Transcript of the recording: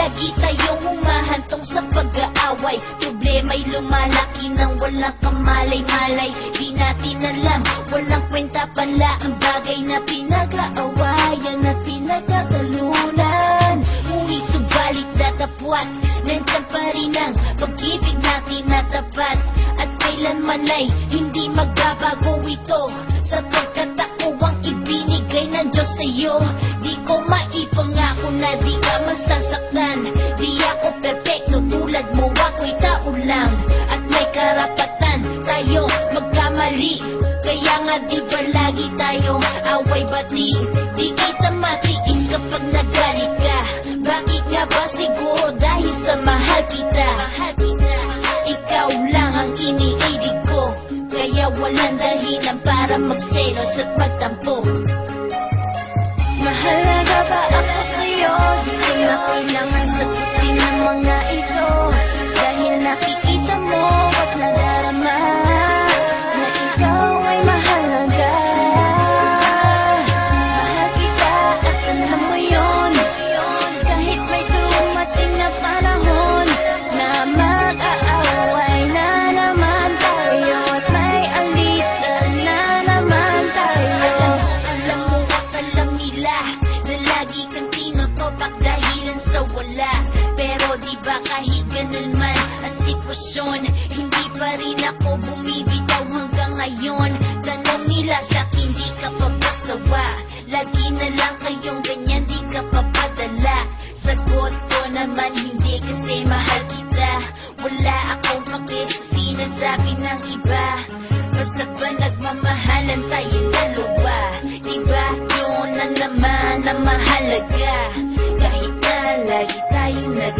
Lagi tayong humahantong sa pag-aaway, problema'y lumalaki nang walang kamalay-malay. Di natin alam, walang kwenta pala ang bagay na pinag-aawayan at pinagkatalunan. Ngunit subalit datapwat, nandiyan pa rin ang pag-ibig natin na tapat. At kailanman ay hindi magbabago ito, sapagkat ako ang ibinigay ng Diyos sa'yo. Di ko maipangako na di ka masasaktan. Di ako perfecto tulad mo, ako'y tao lang. At may karapatan tayo magkamali. Kaya nga di ba lagi tayong away-bati? Di kita matiis kapag nagalit ka. Bakit nga ba? Siguro dahil sa mahal kita. Ikaw lang ang iniibig ko, kaya walang dahilan para magselos at magtampo. Mahalaga ba ako sa'yo? Di ko na kailangan sagutin ang mga ito, dahil nakikita mo at nadarama na ikaw ay mahalaga. Mahal kita at alam mo yun, kahit may dumating na panahon na mag-aaway na naman tayo at may alitan na naman tayo. Alam mo at alam nila na lagi kang tinutopak dahilan sa wala. Pero di ba kahit ganun man ang sitwasyon, hindi pa rin ako bumibitaw hanggang ngayon. Tanong nila sa'kin, di ka pa pasawa? Lagi na lang kayong ganyan, di ka pa padala. Sagot ko naman hindi, kasi mahal kita. Wala akong pake sa sinasabi ng iba, basta ba nagmamahalan tayo dalawa. Diba yun ang naman ang mahalaga, kahit na lagi tayong nag